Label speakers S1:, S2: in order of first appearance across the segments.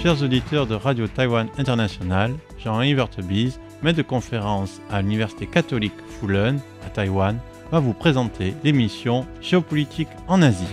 S1: Chers auditeurs de Radio Taïwan International, Jean-Yves Heurtebise, maître de conférence à l'Université catholique Fulun à Taïwan, va vous présenter l'émission Géopolitique en Asie.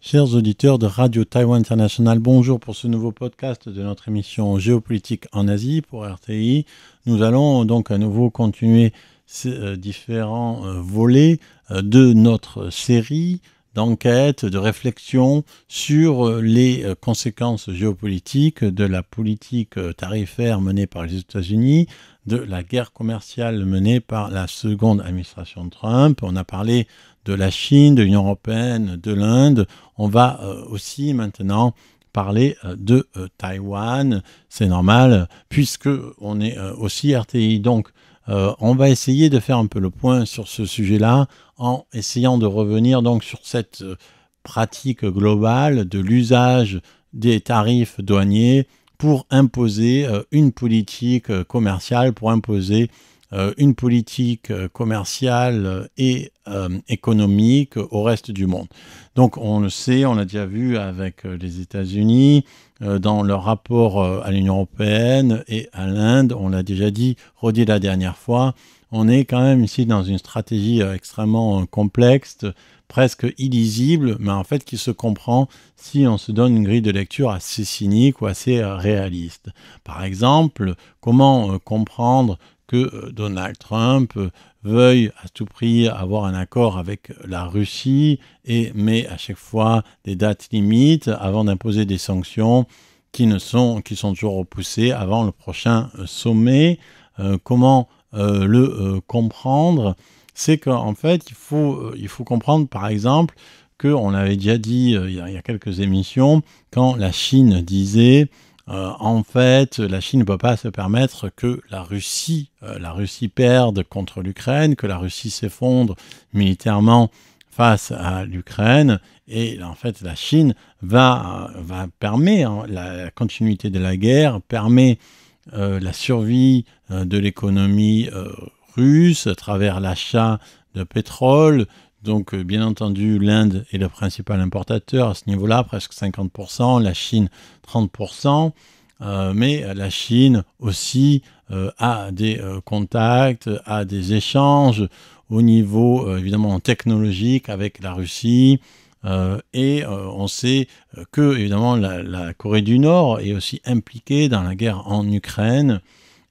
S1: Chers auditeurs de Radio Taïwan International, bonjour pour ce nouveau podcast de notre émission Géopolitique en Asie pour RTI. Nous allons donc à nouveau continuer ces différents volets de notre série d'enquête, de réflexion sur les conséquences géopolitiques de la politique tarifaire menée par les États-Unis, de la guerre commerciale menée par la seconde administration de Trump. On a parlé de la Chine, de l'Union européenne, de l'Inde. On va aussi maintenant parler de Taïwan. C'est normal puisque on est aussi RTI. Donc, on va essayer de faire un peu le point sur ce sujet-là en essayant de revenir donc sur cette pratique globale de l'usage des tarifs douaniers pour imposer une politique commerciale, et économique au reste du monde. Donc on le sait, on l'a déjà vu avec les États-Unis, dans leur rapport à l'Union européenne et à l'Inde, on l'a déjà redit la dernière fois, on est quand même ici dans une stratégie extrêmement complexe, presque illisible, mais en fait qui se comprend si on se donne une grille de lecture assez cynique ou assez réaliste. Par exemple, comment comprendre que Donald Trump veuille à tout prix avoir un accord avec la Russie et met à chaque fois des dates limites avant d'imposer des sanctions qui sont toujours repoussées avant le prochain sommet. Comment le comprendre? C'est qu'en fait, il faut comprendre par exemple qu'on avait déjà dit il y a quelques émissions, quand la Chine disait en fait, la Chine ne peut pas se permettre que la Russie perde contre l'Ukraine, que la Russie s'effondre militairement face à l'Ukraine. Et en fait, la Chine permet la continuité de la guerre, permet la survie de l'économie russe à travers l'achat de pétrole. Donc, bien entendu, l'Inde est le principal importateur à ce niveau-là, presque 50%, la Chine 30%, mais la Chine aussi a des contacts, a des échanges au niveau, évidemment, technologique avec la Russie, et on sait que, évidemment, la Corée du Nord est aussi impliquée dans la guerre en Ukraine,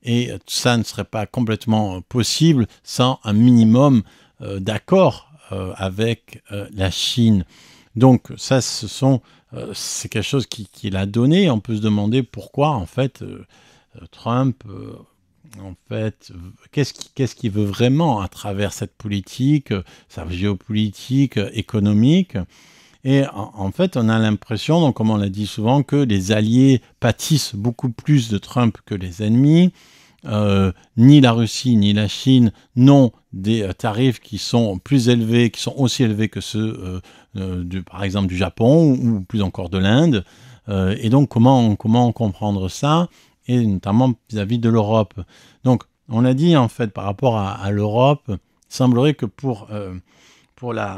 S1: et ça ne serait pas complètement possible sans un minimum d'accord avec la Chine. Donc ça, c'est quelque chose qu'il a donné. On peut se demander pourquoi, en fait, Trump, qu'est-ce qu'il veut vraiment à travers cette politique, sa géopolitique économique. Et en fait, on a l'impression, donc comme on l'a dit souvent, que les alliés pâtissent beaucoup plus de Trump que les ennemis. Ni la Russie ni la Chine n'ont des tarifs qui sont plus élevés, qui sont aussi élevés que ceux par exemple du Japon ou plus encore de l'Inde. Et donc comment comprendre ça, et notamment vis-à-vis de l'Europe. Donc on l'a dit en fait par rapport à l'Europe, il semblerait que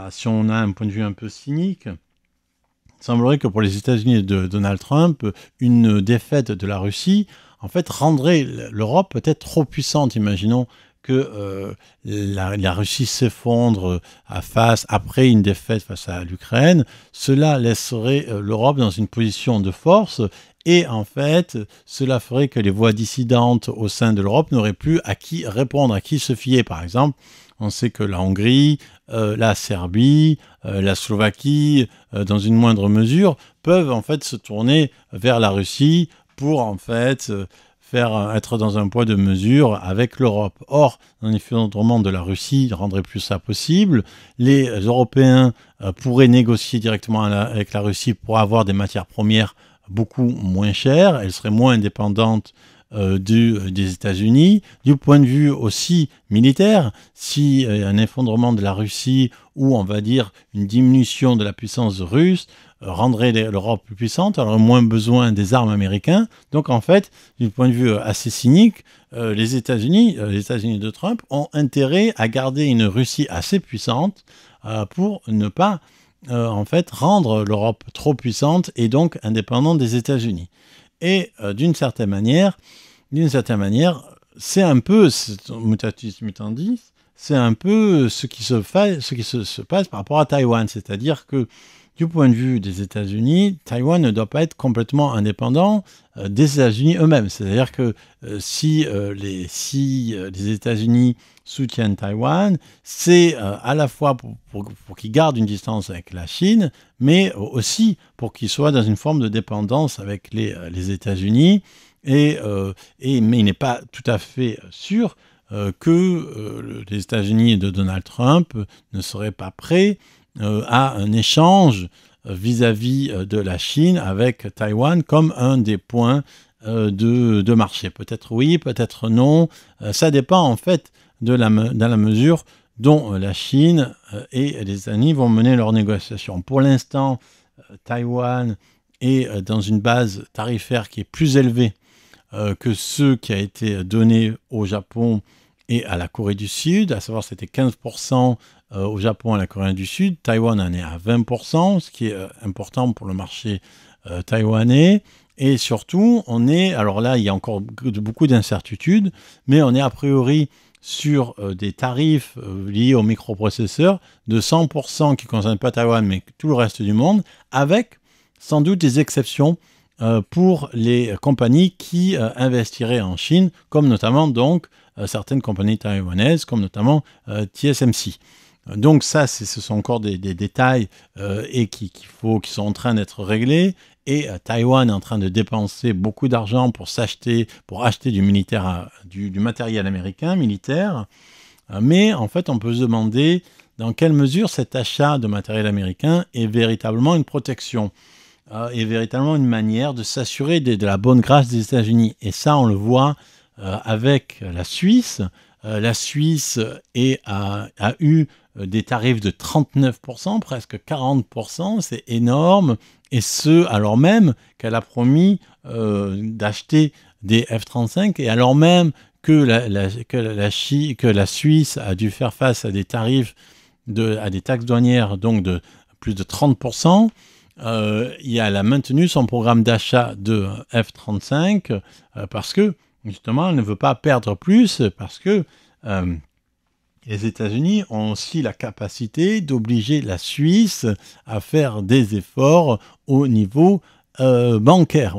S1: si on a un point de vue un peu cynique, il semblerait que pour les États-Unis de Donald Trump, une défaite de la Russie en fait rendrait l'Europe peut-être trop puissante. Imaginons que la Russie s'effondre après une défaite face à l'Ukraine. Cela laisserait l'Europe dans une position de force, et en fait, cela ferait que les voix dissidentes au sein de l'Europe n'auraient plus à qui répondre, à qui se fier. Par exemple, on sait que la Hongrie, la Serbie, la Slovaquie, dans une moindre mesure, peuvent en fait se tourner vers la Russie pour en fait être dans un poids de mesure avec l'Europe. Or, un effondrement de la Russie rendrait plus ça possible. Les Européens pourraient négocier directement avec la Russie pour avoir des matières premières beaucoup moins chères. Elles seraient moins indépendantes des États-Unis. Du point de vue aussi militaire, si un effondrement de la Russie ou on va dire une diminution de la puissance russe rendrait l'Europe plus puissante, elle aurait moins besoin des armes américaines. Donc en fait, du point de vue assez cynique, les États-Unis de Trump ont intérêt à garder une Russie assez puissante pour ne pas en fait, rendre l'Europe trop puissante et donc indépendante des États-Unis. Et d'une certaine manière, c'est un peu, mutatis mutandis, c'est un peu ce qui se passe par rapport à Taïwan. C'est-à-dire que du point de vue des États-Unis, Taïwan ne doit pas être complètement indépendant des États-Unis eux-mêmes. C'est-à-dire que si les États-Unis soutiennent Taïwan, c'est à la fois pour qu'ils gardent une distance avec la Chine, mais aussi pour qu'ils soient dans une forme de dépendance avec les États-Unis. Mais il n'est pas tout à fait sûr que les États-Unis de Donald Trump ne seraient pas prêts à un échange vis-à-vis de la Chine avec Taïwan comme un des points de marché. Peut-être oui, peut-être non. Ça dépend en fait dans la mesure dont la Chine et les États-Unis vont mener leurs négociations. Pour l'instant, Taïwan est dans une base tarifaire qui est plus élevée que ce qui a été donné au Japon et à la Corée du Sud, à savoir c'était 15% au Japon et à la Corée du Sud. Taïwan en est à 20%, ce qui est important pour le marché taïwanais. Et surtout, alors là, il y a encore beaucoup d'incertitudes, mais on est a priori sur des tarifs liés aux microprocesseurs de 100% qui ne concernent pas Taïwan, mais tout le reste du monde, avec sans doute des exceptions pour les compagnies qui investiraient en Chine, comme notamment donc certaines compagnies taïwanaises, comme notamment TSMC. Donc ça, ce sont encore des détails et qui sont en train d'être réglés. Et Taïwan est en train de dépenser beaucoup d'argent pour acheter du matériel américain militaire. Mais en fait, on peut se demander dans quelle mesure cet achat de matériel américain est véritablement une protection, est véritablement une manière de s'assurer de la bonne grâce des États-Unis. Et ça, on le voit avec la Suisse. La Suisse a eu des tarifs de 39%, presque 40%, c'est énorme, et ce, alors même qu'elle a promis d'acheter des F-35, et alors même que la Suisse a dû faire face à des tarifs, à des taxes douanières donc de plus de 30%, elle a maintenu son programme d'achat de F-35 parce que, justement, elle ne veut pas perdre plus, parce que les États-Unis ont aussi la capacité d'obliger la Suisse à faire des efforts au niveau bancaire,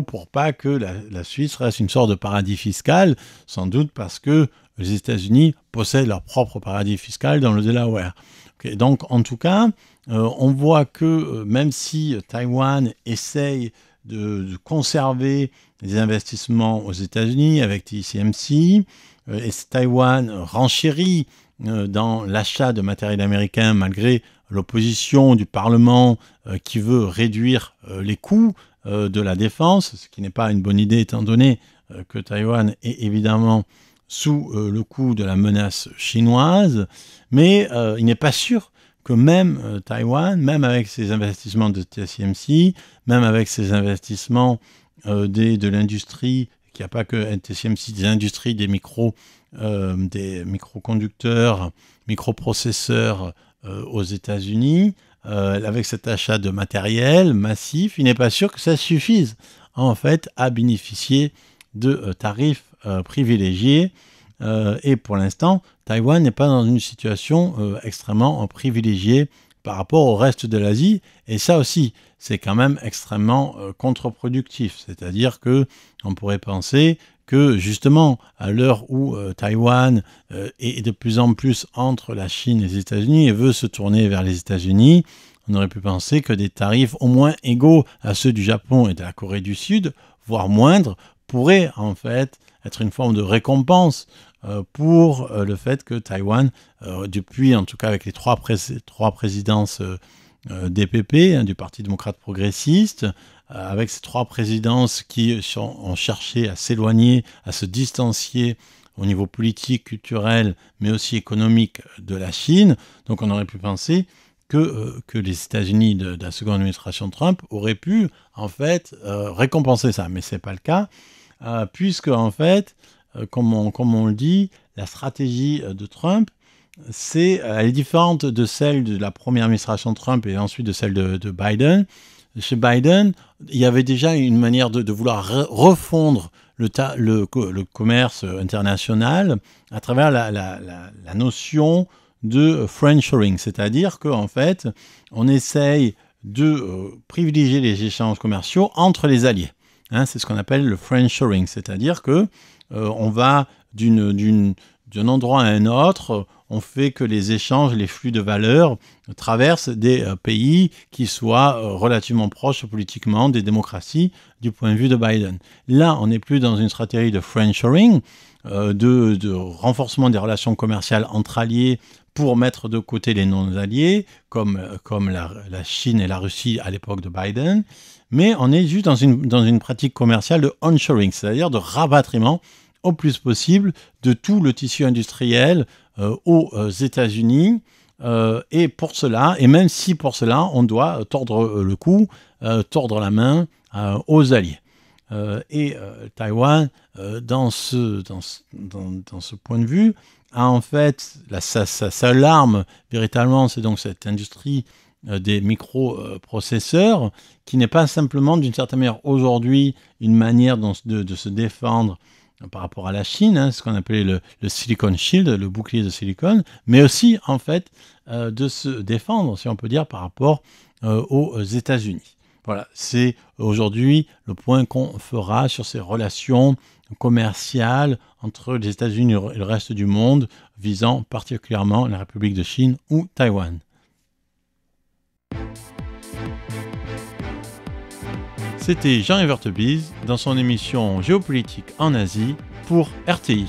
S1: pour pas que la Suisse reste une sorte de paradis fiscal, sans doute parce que les États-Unis possèdent leur propre paradis fiscal dans le Delaware. Okay, donc, en tout cas, on voit que même si Taïwan essaye de conserver les investissements aux États-Unis avec TSMC, et Taïwan renchérit dans l'achat de matériel américain malgré l'opposition du Parlement qui veut réduire les coûts de la défense, ce qui n'est pas une bonne idée étant donné que Taïwan est évidemment sous le coup de la menace chinoise, mais il n'est pas sûr que même Taïwan, même avec ses investissements de TSMC, même avec ses investissements de l'industrie, qu'il n'y a pas que TSMC, des industries des microconducteurs, microprocesseurs aux États-Unis, avec cet achat de matériel massif, il n'est pas sûr que ça suffise en fait à bénéficier de tarifs privilégiés. Et pour l'instant, Taïwan n'est pas dans une situation extrêmement privilégiée par rapport au reste de l'Asie. Et ça aussi, c'est quand même extrêmement contre-productif. C'est-à-dire qu'on pourrait penser que justement, à l'heure où Taïwan est de plus en plus entre la Chine et les États-Unis et veut se tourner vers les États-Unis, on aurait pu penser que des tarifs au moins égaux à ceux du Japon et de la Corée du Sud, voire moindres, pourraient en fait être une forme de récompense pour le fait que Taïwan, depuis en tout cas avec les trois présidences DPP, du Parti démocrate progressiste, avec ces trois présidences qui ont cherché à s'éloigner, à se distancier au niveau politique, culturel, mais aussi économique de la Chine. Donc on aurait pu penser que les États-Unis de la seconde administration Trump auraient pu en fait récompenser ça, mais ce n'est pas le cas, puisque en fait, comme on le dit, la stratégie de Trump elle est différente de celle de la première administration Trump et ensuite de celle de Biden. Chez Biden, il y avait déjà une manière de vouloir refondre le commerce international à travers la notion de friendshoring, c'est-à-dire qu'en fait, on essaye de privilégier les échanges commerciaux entre les alliés. Hein, c'est ce qu'on appelle le friendshoring, c'est-à-dire que on va d'un endroit à un autre, on fait que les échanges, les flux de valeurs traversent des pays qui soient relativement proches politiquement des démocraties du point de vue de Biden. Là, on n'est plus dans une stratégie de friendshoring, de renforcement des relations commerciales entre alliés pour mettre de côté les non-alliés, comme la Chine et la Russie à l'époque de Biden, mais on est juste dans une pratique commerciale de onshoring, c'est-à-dire de rapatriement au plus possible de tout le tissu industriel aux États-Unis. Et pour cela, et même si pour cela, on doit tordre le cou, tordre la main aux alliés. Taïwan, dans ce point de vue, a en fait sa seule arme, véritablement, c'est donc cette industrie des microprocesseurs, qui n'est pas simplement, d'une certaine manière, aujourd'hui, une manière de se défendre par rapport à la Chine, hein, ce qu'on appelait le Silicon Shield, le bouclier de silicone, mais aussi, en fait, de se défendre, si on peut dire, par rapport aux États-Unis. Voilà, c'est aujourd'hui le point qu'on fera sur ces relations commerciales entre les États-Unis et le reste du monde, visant particulièrement la République de Chine ou Taïwan. C'était Jean Evertebise dans son émission Géopolitique en Asie pour RTI.